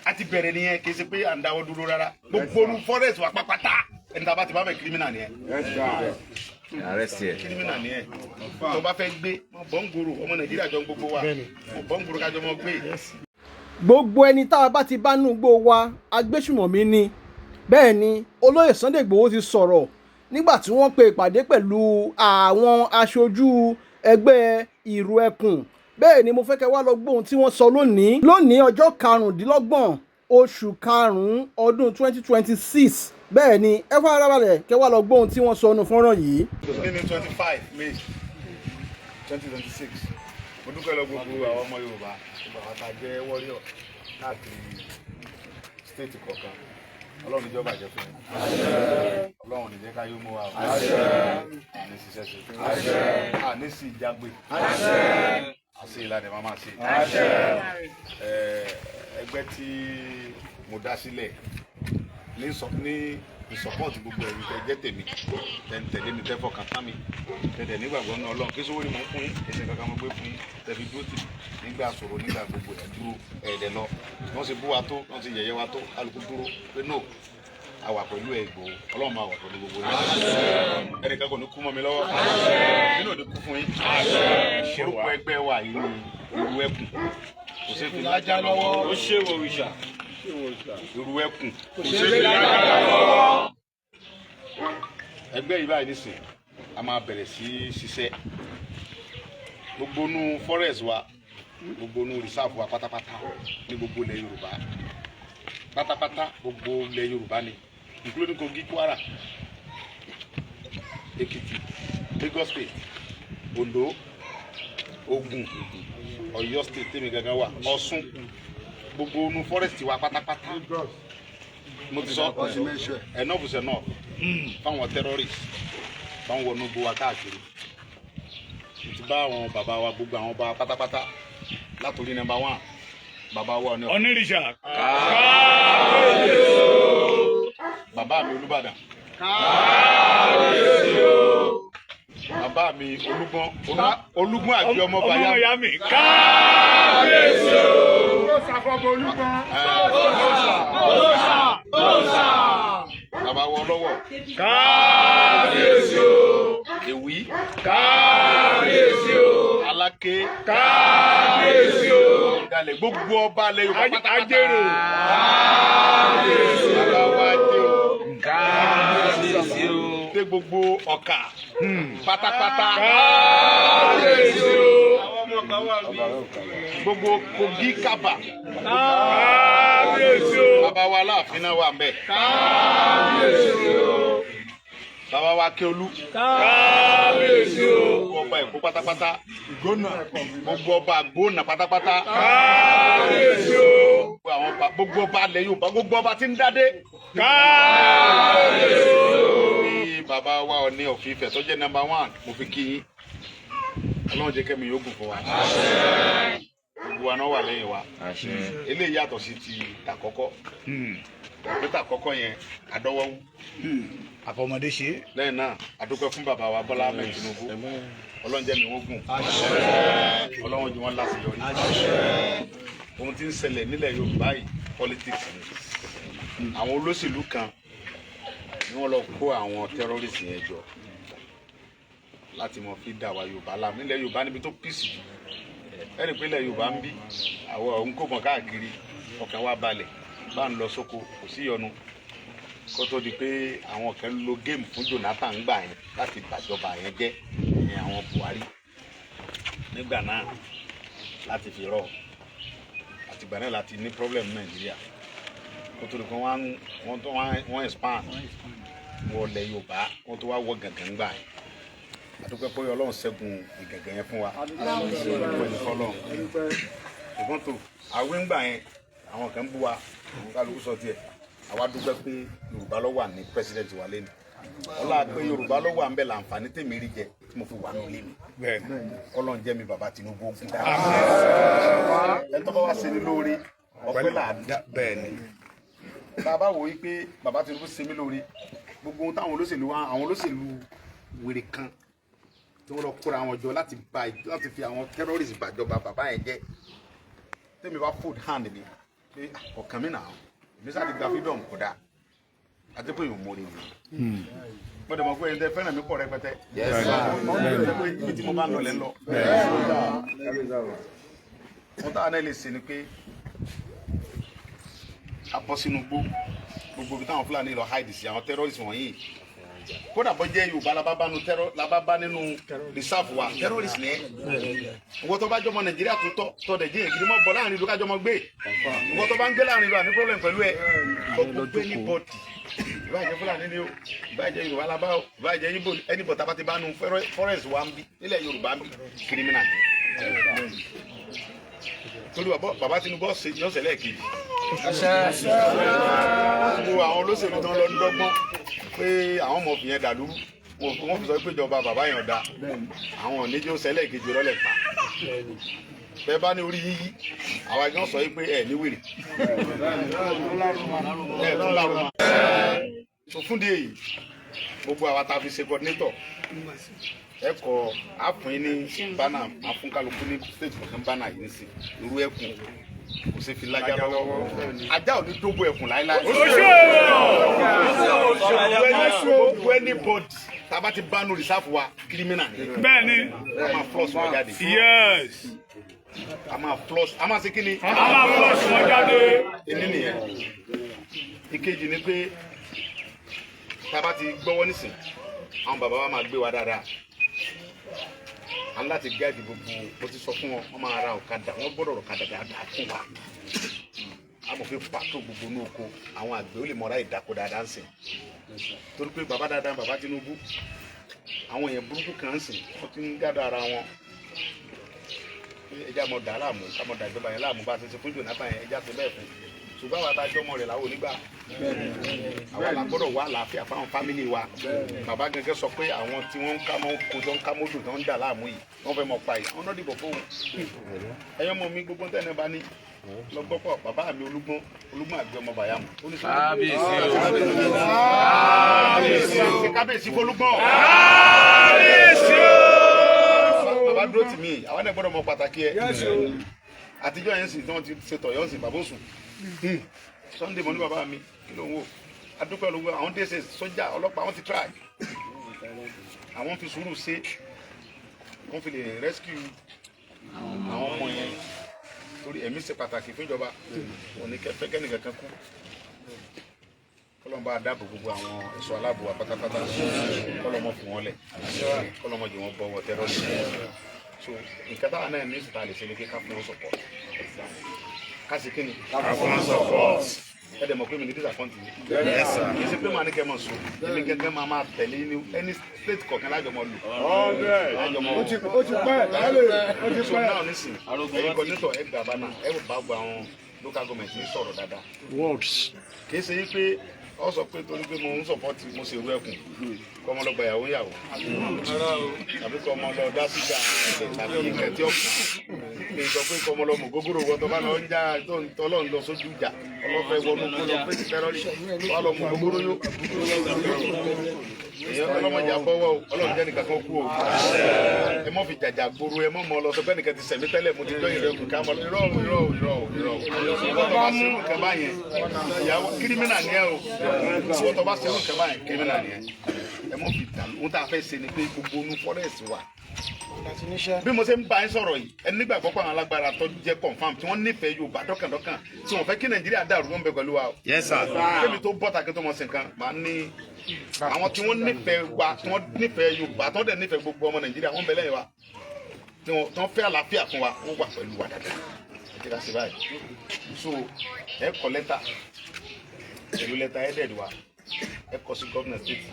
àti bẹ̀rẹ̀ nìyẹn kì í ṣe pé à ń dáwọ́ dúró rárá gbogbo olú forest wa pápátá ẹni tá a bá ti bá bẹ̀ kírímìnà nìyẹn kírímìnà nìyẹn tó bá fẹ́ gbé bọ́ǹgòrò ọmọ Nàìjíríà jọ gbogbo wa bọ́ǹgòrò kájọ mọ́ gbé. gbogbo ẹni tá a bá ti bá nù gbó wa agbésùmọ̀mí ni bẹ́ẹ̀ ni olóyè Sunday Igboho ti sọ̀rọ̀ nígbà tí wọ́n pe ìpàdé pẹ̀lú àwọn aṣojú ẹgbẹ́ ìrù ẹkùn bẹ́ẹ̀ ni mo fẹ́ kẹ́ wá lọ gbọ́ ohun tí wọ́n sọ lónìí ọjọ́ 25 oṣù karùn-ún ọdún 2026 bẹ́ẹ̀ ni ẹ fọ́ ara balẹ̀ kẹ́ wá lọ gbọ́ ohun tí wọ́n sọ nù fọ́nrán yìí. ní 25 May 2026 mo dúpẹ́ lọ gbogbo àwọn ọmọ Yorùbá gbogbo àwọn tá a jẹ́ warrior káàkiri stéètì kọ̀ọ̀kan Ọlọ́run ìjọba jẹ́ fún mi Ọlọ́run ní jẹ́ ká yóò mú wa àní ṣiṣẹ́ ṣe àní sì jágbe àṣẹ ìlànà máa ṣe ẹgbẹ́ tí mo dá sílẹ̀ ní ìsọpọ́ọ̀tì gbogbo ẹ̀rí tẹ́ jẹ́ tèmi tẹ̀lé mi tẹ́ fọkàn tán mi tẹ̀lé nígbàgbọ́ náà Ọlọ́run kí sówó ni mo ń fún yín ẹsẹ̀ kankan mo gbé fún yín tẹ̀fi dúró tì nígbà sọ̀rọ̀ nígbà gbogbo ẹ̀ dúró ẹ̀ẹ́dẹ̀ lọ wọ́n ti bú wa tó wọ́n ti yẹ̀yẹ́ wa tó kálukú dúró pé no a wà pẹ̀lú ẹ̀ Ìgbòho Ọlọ́run máa wà pẹ̀lú gbogbo yín ẹnìkan kò ní kú mọ́ mi lọ́wọ́ nínú òde kú fún yín orúkọ ẹgbẹ́ wa ìlú ẹkùn kò sí fi lájà lọ́wọ́ ó ṣe wọ òrìṣà ìlú ẹkùn kò sí fi lájà lọ́wọ́. ẹgbẹ́ yìí báyìí nísìn a máa bẹ̀rẹ̀ sí ṣiṣẹ́ gbogbo nú forest wa gbogbo nú reserve wa pátápátá ní gbogbo ilẹ̀ Yorùbá pátápátá gbogbo ilẹ̀ Yorùbá ni including Kogi, Kwara, Ekiti, Lagos State, Ondo, Ogun, Ọ̀yọ́ State tèmi gangan wà Ọ̀ṣun gbogbo nú forest wa pátápátá mo ti sọ enough is enough fáwọn terrorists fáwọn wọnú gbogbo wa káàkiri mo ti bá àwọn bàbá wa gbogbo àwọn bá pátápátá látòrí number 1 bàbá wa ní onírìṣà káàbíyèsí o bàbá mi Olúbàdàn káàbíyèsí o bàbá mi Olúgbọ́n àti ọmọ bàyá mi káàbíyèsí o sàfọ̀bọ̀ Olúgbọ́n bàbá wọn lọ́wọ́ káàbíyèsí o Èwí káàbíyèsí o Aláké káàbíyèsí o Ìdàlẹ̀ gbogbo ọba alẹ́ Yorùbá pátápátá káàbíyèsí o bàbá wa dé o káàbíyèsí o dé gbogbo Ọ̀kà pátápátá káàbíyèsí o gbogbo Kogi Kaba káàbíyèsí o bàbá wa Aláàfin náà wà ńbẹ̀ káàbíyèsí o bàbá wa Akéolú káàbíyèsí o gbogbo ọba Èkó pátápátá gbogbo ọba Àgbónà pátápátá káàbíyèsí o gbogbo ọba alẹ́ Yorùbá gbogbo ọba tí ń dádé káàbíyèsí o bí bàbá wa Ọọ̀ni of Ifẹ̀ tó jẹ́ number 1 mo fi kí yín Ọlọ́run jẹ́ kẹ́mi yóò gùn fún wa gbogbo wa náà wà lẹ́yìn wa eléyìí yàtọ̀ sí ti àkọ́kọ́ pété àkọ́kọ́ yẹn àdọ́wọ́wú àfọmọdé ṣe lẹ́yìn náà àdúpẹ́ fún bàbá wa Bọ́lá Ahmed Tinubu Ọlọ́run jẹ́ mi wọ́n gùn Ọlọ́run jẹ́ wọ́n láṣeyọrí ohun tí ń ṣẹlẹ̀ nílẹ̀ Yorùbá yìí politics ni àwọn olóṣèlú kan ni wọ́n lọ kó àwọn terrorists yẹn jọ láti mọ fi dà wá Yorùbá láàmú nílẹ̀ Yorùbá níbi tó pìsì ẹni pé ilẹ̀ Yorùbá ń bí àwọn òun kò mọ̀ káàkiri ọkàn wa balẹ̀ bá ń lọ sóko kò sí yọnu kó tó di pé àwọn kan lo géèmù fún Jonathan gbà yẹn láti bàjọba yẹn jẹ́ ìyẹn àwọn Buhari nígbà náà láti fi rọ àtìgbà náà láti ní problem Nàìjíríà kó tó di pé wọ́n expand wọlé Yorùbá wọ́n tó wá wọ gàngàn gbà yẹn àdúpẹ́ pé Ọlọ́run ṣẹ́gun ìgàngàn yẹn fún wa ṣùgbọ́n tó àwé ńgbà yẹn àwọn kan bú wa àwọn kálukú sọ tiẹ̀ àwa dúpẹ́ pé Yorùbá ló wà ní pẹ́sidẹ̀ntì wa lẹ́nu ọlá pé Yorùbá ló wà ń bẹ láǹfààní tèmi rí jẹ tí mo fi wà ní ilé mi Ọlọ́run jẹ́ mi bàbá Tinubu ogun ẹ tó bá wá ṣe ní lóore ọpẹ́ làádá bẹ́ẹ̀ ni bàbá wò ó pé bàbá Tinubu ṣe mí lóore gbogbo ohun táwọn olóṣèlú wèrè kan tí wọ́n lọ kóra wọn jọ láti fi àwọn terrorist gbàjọba bàbá yẹn jẹ́ tẹ́mi bá fold hand mi pé ọ̀kan mi náà mi sáà ti gba freedom kò dáa àti pé yóò mórí mi. mo dẹ̀ mọ̀ pé ẹni tẹ́ fẹ́ràn mi pọ̀ rẹpẹtẹ. ibi tí mo bá ń lọ lẹ́ ń lọ. mo táwọn náà lè ṣe ni pé a bọ́ sínú gbogbo ibi táwọn Fúlàní lọ hide sí àwọn terrorists wọ̀nyí kódà bọ́ jẹ́ Yorùbá labá nínú reserve wa terrorist ni ẹ́ owó tó bá jọmọ Nàìjíríà tó tọ́ Nàìjíríà gidi mọ́ bọ́ láàrin ìlú kájọmọ gbé owó tó bá ń gbé láàrin ìlú àní problem pẹ̀lú ẹ gbogbo ní bọ́ọ̀dì ìbájẹ́ Fúlàní ni o ìbájẹ́ Yorùbá labá o ìbájẹ́ Ìgbò anybody tá bá ti bá nu forest wa ń bí nílẹ̀ Yorùbá ń bí criminal torí bàbá Tinubu yọ̀ọ̀sẹ̀ lẹ́ẹ̀kejì gbogbo àwọn olóṣèlú tán lọ ń dọ́gbọ́n pé àwọn ọmọ òfin yẹn dàlú wọ́n fi sọ pé ìjọba bàbá yẹn ọ̀dà àwọn oníjó sẹ́lẹ̀ kejì rọ́lẹ̀ pa bẹ́ẹ̀ bá ní orí yíyí àwa gan sọ pé ẹ̀ ní wèrè ẹ̀ tún lárúmọ. tó fún di èyí gbogbo àwa tá a fi ṣe coordinator ẹ kọ àfún yín ní bánà àfúnkálukú ní state kankan bánà yìí ní sí irú ẹkùn kò sí fi lájà lọ́wọ́ ajá ò ní dógbò ẹkùn láíláí. gbogbo anybody tába ti bánu rìsáàfù wa criminal ni. bẹ́ẹ̀ni a máa flush wọn jáde. yes a máa flush a máa ṣe kí ni. a máa flush wọn jáde. èmi nìyẹn ìkejì ni pé tába ti gbọ́wọ́ nísìn àwọn bàbá wa máa gbé wa dáadáa aláti gáàdì gbogbo mo ti sọ fún wọn wọn máa ra ọ̀kadà wọn gbọ́dọ̀ ọ̀kadà dáadáa fún wa amòfin pàtó gbogbo ní oko àwọn àgbẹ̀ ó lè mọ̀ra ìdáko dáadáa ń sìn torí pé bàbá dáadáa bàbá Tinubu àwọn èèyàn burúkú kan ń sìn wọn ti ń gádà ara wọn ẹjá mọ̀ dà láàmú ká mọ̀ dà ìjọba yẹn láàmú bá a ti ṣe fún Jonathan yẹn ẹjá ti bẹ́ẹ̀ fún ṣùgbọ́n àwọn adájọ́ ọmọ rẹ̀ làwọn onígbà àwọn làgbọ́dọ̀ wà láàfíà fáwọn fámìlì wa bàbá gẹ́gẹ́ sọ pé àwọn tí wọ́n ń ká mọ́ kó tó ń ká mọ́tò tó ń dà láàmú yìí wọ́n fẹ́ mọ̀ pa yìí àwọn náà dìbò fóun ẹ̀yọ́ mọ̀ mi gbogbo tẹ́lẹ̀ bá ní lọ́gbọ́pọ̀ bàbá mi olúgbọ́n àgbẹ̀ ọmọ bàyàmù kábíyèsí fọlúgbọ́n bàbá dúró tì mí àwọn náà gbọ́dọ̀ mọ̀ pàtàkì ẹ̀ àtijọ́ yẹn sì tí wọ́n ti ṣètò yọ̀ sí bàbá òsùn Sunday mo ní bàbá mi kí ló ń wò adúpẹ́ ló ń wò àwọn dẹ́sẹ̀ sọ́jà ọlọ́pàá wọ́n ti try àwọn fi sùúrù ṣe wọ́n fi lè rescue àwọn ọmọ yẹn torí ẹ̀mí ṣe pàtàkì fún ìjọba òní kẹfẹ́ nìkankan kú kọlọ́mọ bá dáàbò gbogbo àwọn ẹ̀ṣọ́ aláàbò wa pátápátá kọlọ́mọ fún wọn lẹ̀ kọlọ́mọ jù wọn bọ́ wọn tẹ́rọ̀ lẹ̀ so nǹkan táwọn náà ní ìsìta lè ṣe ni pé ká fún wọn support ká sì kí ni ká fún wọn support ẹ dẹ̀ mọ̀ pé mi ní disappoint mi kì í ṣe pé màá ní kẹ́ mọ̀ sùn èmi gẹ́gẹ́ máa tẹ̀lé ní any state kọ̀ọ̀kan lájọmọ̀ lù ó ti pẹ́ so náà nísìn ẹ̀yin coordinator ẹ̀ gbà bá náà ẹ̀ bá gba àwọn local government ní sọ̀rọ̀ dáadáa kì í ṣe yí pé ọ sọ pé torí pé mo ń support mo ṣe irú ẹkùn kọ́ ọmọ lọ́gbà ìyàwó ìyàwó tàbí kọ́ ọmọ lọ dá síjà tàbí ìkẹ́ tí ọ̀pọ̀ kì í sọ pé kọ́ ọmọ lọ mọ̀ gógóró wọ́n tó bá lọ ń já tọ́lọ́ ń lọ sójú ìjà ọlọ́fẹ́ wọnú kó lọ pé tẹ́rọ́rì wọ́n lọ mọ̀ gógóró yó èèyàn ọlọ́mọdé àbọ̀wọ́ ọlọ́run jẹ́ nìkan kan kú o ẹ mọ́ fi jàjà gbòòrò ẹ mọ́ mọ́ lọ sọ pé nìkan ti sẹ̀mí tẹ́lẹ̀ mo ti jọ́ ìrẹ́kù ká mọ́ irọ́ ìwọ́n tó bá sẹ́wọ̀n kan báyẹn ìyàwó kírímínà ni ẹ o ìwọ́n tó bá sẹ́wọ̀n kan báyẹn kírímínà ni ẹ ẹ mọ́ fi dà ohun tá a fẹ́ ṣe ni pé gbogbo onú fọ́rẹ́ẹ̀sì wa bí mo ṣe ń bá yín sọ̀rọ̀ yìí ẹni nígbàgbọ́ pé àwọn alágbára tó jẹ́ confam tí wọ́n nífẹ̀ẹ́ Yorùbá dọ́kàndọ́kàn tí wọ́n fẹ́ kí Nàìjíríà dàrú wọn bẹ pẹ̀lú wa o. Yes sir. kémi tó bọ́ta kí tó mọ̀ sí nǹkan máa ní àwọn tí wọ́n nífẹ̀ẹ́ wa tí wọ́n nífẹ̀ẹ́ Yorùbá tí wọ́n dẹ̀ nífẹ̀ẹ́ gbogbo ọmọ Nàìjíríà wọ́n bẹ lẹ́yìn wa tí wọ́n fẹ́ àlàáfíà fún wa wọ́n wà pẹ̀lú wa dáadáa ẹ ti ká sí báyìí so ẹ kọ lẹ́tà pẹ̀lú lẹ́tà ẹ̀dẹ̀d wa ẹ kọ sí gọ́vnà state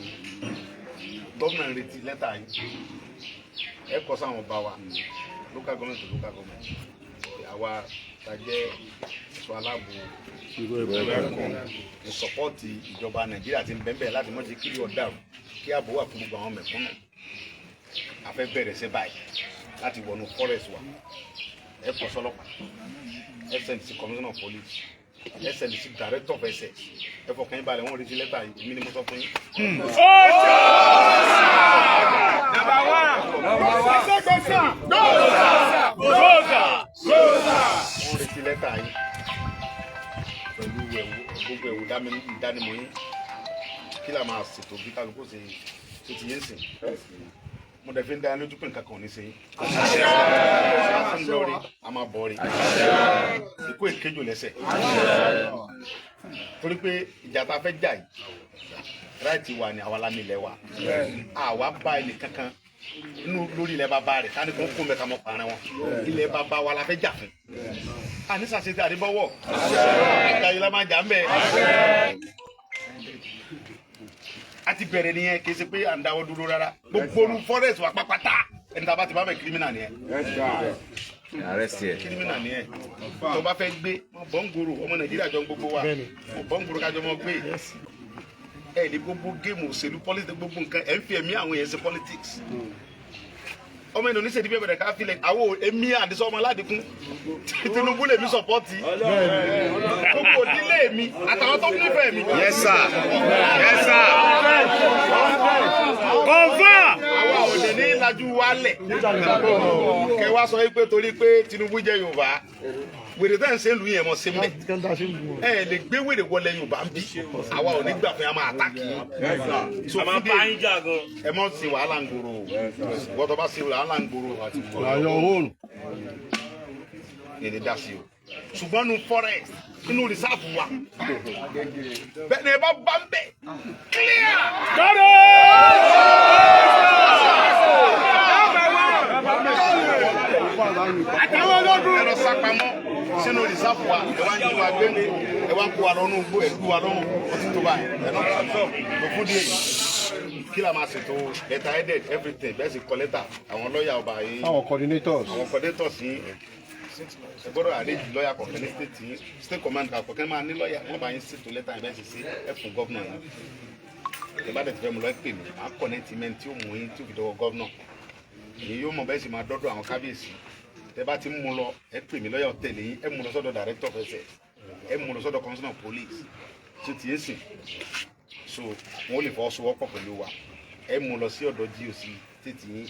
gọ́vnà retí lẹ́tà yìí ẹ kọ sáwọn ọba wa local government to local government àwa tajẹ ẹ̀ṣọ́ aláàbò ní sọpọ́ọ̀tì ìjọba Nàìjíríà ti ń bẹ́ẹ̀ láti mọ́ jẹ́ kí ọ̀dà kí ààbò wà fún gbogbo àwọn mẹ̀kúnnù a fẹ́ bẹ̀rẹ̀ sí báyìí láti wọnú forest wa ẹ kọ sọ́lọ́pàá ẹ send sí commissioner of police ẹ send sí director of SS ẹ fọkàn yín balẹ̀ wọ́n retí lẹ́tà yìí èmi ni mo sọ fún yín. wọ́n retí lẹ́tà lẹ́tà yín pẹ̀lú gbogbo ẹ̀wù ìdánimọ̀ yín kí la máa ṣètò bí kálukú ṣe tó ti yé sìn mo dẹ̀ fi ń dá lójú pé nǹkan kan ò ní ṣe yín a ń lọ rí a máa bọ̀ rí ikú èkéjò lẹ́sẹ̀ torí pé ìjà tá a fẹ́ jà yìí ráìtì wa ni àwa lámì ilẹ̀ wa àwa bá ilé kankan inú lórí ilẹ̀ bàbá rẹ̀ ká ní kó ń kún mẹ́ta mọ́ parẹ́ wọn ilẹ̀ bàbá wa la fẹ́ jà fún àníṣàṣe tí àdébọ́wọ́ àgbáyé la máa jà ń bẹ̀ a ti bẹ̀rẹ̀ nìyẹn kì í ṣe pé à ń dáwọ́ dúró rárá gbogbo olú forest wa pápátá ẹni tá a bá ti bá bẹ̀ kírímìnà nìyẹn kírímìnà nìyẹn tó bá fẹ́ gbé bọ́ǹgòrò ọmọ nàìjíríà jọ gbogbo wa bọ́ǹgòrò kájọ mọ́ gbé ẹ ní gbogbo géèmù òṣèlú politics gbogbo nǹkan ẹ ń fi ẹ̀mí àwọn èèyàn ṣe politics ọmọ ẹni oníṣèdí bẹ́ẹ̀ bẹ̀rẹ̀ ká filẹ̀ àwọn èmi àdìsọ́ ọmọ aládìkún Tinubu lèmi sọ̀pọ́tì gbogbo ìdílé mi àtàwọn tó nífẹ̀ẹ́ mi. Yes sir. Yes sir. Kọ̀ǹfà. àwa ò lè ní ìlàjú wálẹ̀ kẹ wá sọ pé torí pé Tinubu jẹ́ Yorùbá wèrè tẹ́ ń ṣe ń lu yẹn mọ̀ sí mẹ́ ẹ lè gbé wèrè wọlé Yorùbá ń bí àwa ò ní gbà fún yà máa àtàkì yìí ẹ mọ̀ sí wàhálà ń gbòòrò gbọ́dọ̀ bá sí wàhálà ń gbòòrò èdè dá sí o ṣùgbọ́n nu forest inú rìsáàfù wa bẹ́ẹ̀ ni ẹ bá bá ń bẹ̀ clear. àtàwọn ológun ẹ̀rọ sápamọ́ sínú rìsáàfù wa ẹ wá ń jí wa gbé ẹ wá ń kó wa lọ́nù gbó ẹ̀ kú wa lọ́rùn ọtí tó báyìí ẹ̀ náà sọ fún díẹ̀ kí la máa ṣètò letter headed everything bẹ́ẹ̀ sì kọ lẹ́tà àwọn lọ́ọ̀yà ọba yìí àwọn coordinators yìí ẹ gbọ́dọ̀ àlejò lọ́ọ̀yà kọ̀ọ̀kan ní state command kọ̀ọ̀kan máa ní lọ́ọ̀yà wọ́n bá yín ṣètò lẹ́tà ẹ̀ bẹ́ẹ̀ sì ṣe ẹ̀ fún gọ́vnà yìí ìbádẹ́ ti fẹ́ mu lọ ẹ pè mí à ń kọ̀nẹ́tì mẹ́rin tí ó mú yín tí ó fi dọ́wọ́ gọ́vnà èyí yóò mọ̀ bẹ́ẹ̀ sì máa dọ́dọ̀ àwọn kábíyèsí tẹ bá ti mú lọ ẹ pè mí lọ́yà ọ̀tẹ̀lẹ̀ yín ẹ mú lọ sọ́dọ̀ director of ẹsẹ̀ ẹ mú lọ sọ́dọ̀ commissioner of police tí ó ti yé sìn so wọn ò lè fọwọ́sowọ́pọ̀ pẹ̀lú wa ẹ mú lọ sí ọ̀dọ̀ GOC tètè yín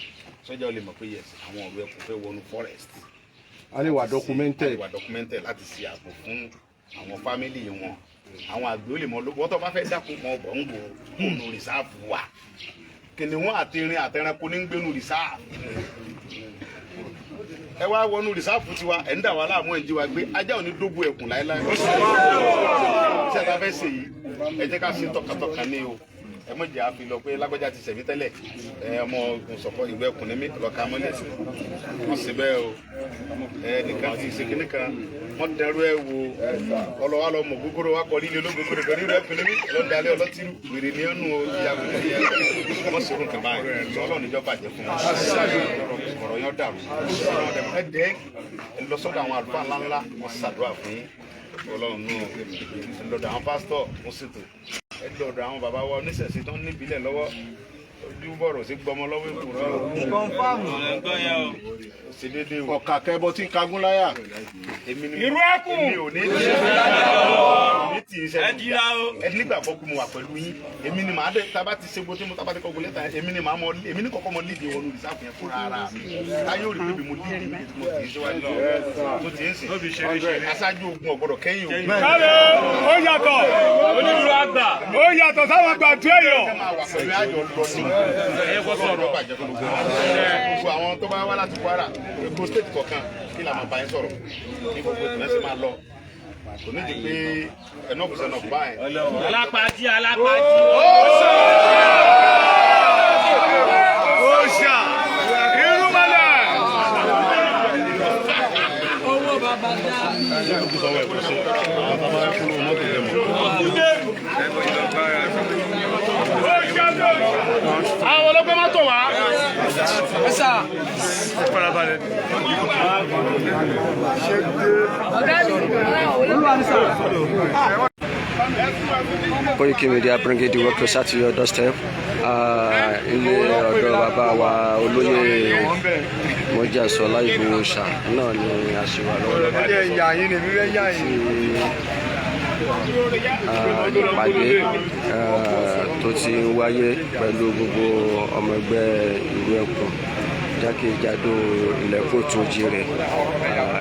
sọ́jà ó lè mọ̀ pé yes àwọn ọ̀rọ̀ ẹ̀kọ́ fẹ́ wọnú forest. a lè wà documented láti ṣe ààbò fún àwọn fámìlì wọn àwọn àgbẹ̀ ó lè mọ wọ́n tó bá fẹ́ dákun mọ́ ọ̀bọ̀ ń gbò kóònù rìsáàfù wa kìnìún àti irin àtẹranko ní gbénu rìsáàfù ẹ wá wọnú rìsáàfù tiwa ẹ̀ ń dà wá láàmú ẹ̀ ń jí wa gbé ajá ò ní dógbò ẹ̀kùn láéláé ṣé ẹ ta fẹ́ ṣe yìí ẹ jẹ́ ká ṣe tọkàntọkàn ní o ẹ mọ̀ jẹ́ àfi lọ pé lágbájá ti ṣẹ̀mí tẹ́lẹ̀ ẹ ọmọ ogun sọ̀kọ́ ìwé ẹ̀kùn ní mi lọ́ka mọ́lẹ̀ wọ́n sì bẹ́ẹ̀ o ẹ nìkan ti ṣe kíní kan wọ́n dẹrú ẹ wo ọlọ́wà lọ mọ̀ gbogbo wa kọ́ líle olóògbé kan nínú ẹ̀kùn ní mi lọ́dàlẹ́ ọlọ́tìrú wèrè ní ẹnu ìyàwó ní ẹ wọ́n sì rún kàbá yẹn ọlọ́run níjọ́ bàjẹ́ fún wọn ọ̀rọ̀ yẹn dàrú ẹ dẹ́ ẹ lọ sọ́dọ̀ àwọn àlùfáà ńláńlá wọn ṣàdúrà fún yín ọlọ́run nù ẹ lọ́dọ̀ àwọn pásítọ̀ wọn ṣètò ẹ lọ́dọ̀ àwọn bàbá wa oníṣẹ̀ṣe tó ń níbílẹ̀ lọ́wọ́ ojú bọ̀rọ̀ sí gbọmọ lọ́wọ́ ìkùrọ̀ ṣe déédéé o. ọ̀kà kẹbọ tí ń kagún láyà. irú ẹkùn èmi ò ní tì í sẹ́yìn ẹ nígbàgbọ́ pé mo wà pẹ̀lú yín èmi ni màá dé tábà ti ṣe bó tí mo tábà ti kọ́ gbọ́lé tán èmi ni màá mọ èmi ní kọ́kọ́ mọ lídìí wọnú rìsáàfù yẹn fúnra ara mi ayé òrì bíbí mo lídìí mi tí mo tì í síwájú tó tì í sìn aṣáájú ogun ọ̀gbọ́dọ̀ kẹ́yìn ogun. ó yàtọ̀ onídùúró àgbà ó yàtọ̀ sáwọn àgbà tó èèyàn. gbogbo àwọn tó bá wá láti Kwara Èkó state kọ̀ọ̀kan kí la máa bá yín sọ̀rọ̀ ní gbogbo ìtàn ṣe máa lọ kò ní di pé enough is enough báyìí. alápàtì ó ṣá irúmọlẹ̀. owó bàbá dá. àwọn ọlọ́pẹ́ má tọ̀ wá. ẹ̀sà. farabalẹ̀. Koiki Media bringing the work closer to your doorstep. Ilé ọ̀dọ̀ bàbá wa olóyè Mọ́jàsọ́lá Ìgbòho Òòṣà náà ni a ṣe wà lọ́wọ́ ìpàdé tó ti ń wáyé pẹ̀lú gbogbo ọmọ ẹgbẹ́ ìlú Ẹ̀kún jákèjádò ilẹ̀ Kóòtù Òjìrè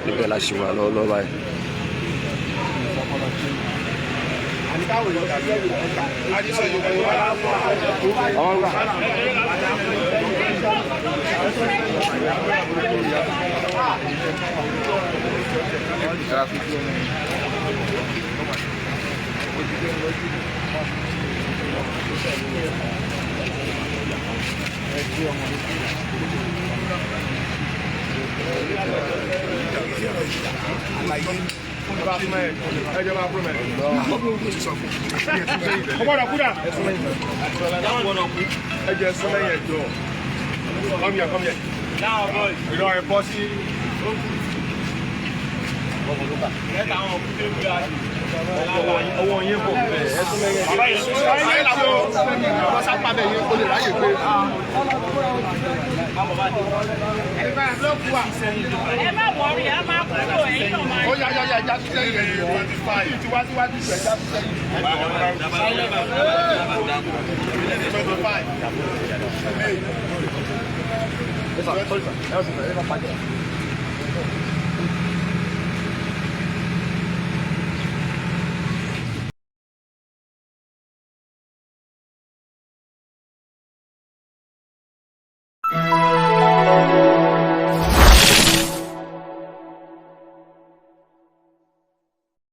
níbẹ̀ la ṣe wà lọ́wọ́ báyìí. Owó yín kò bẹ̀ ẹ́ tún mẹ́yẹ̀. Bàbá yìí sún sáyé làwọn ọmọ sápá bẹ̀ yín kò lè ráyè pé. Ẹ má wọrí, a máa kúrò ẹ̀yìn náà máa. Ó yá ẹja tún sẹ́yìn rẹ̀ 25 tí wá síwájú ìgbẹ́ ẹja tún sẹ́yìn. 25.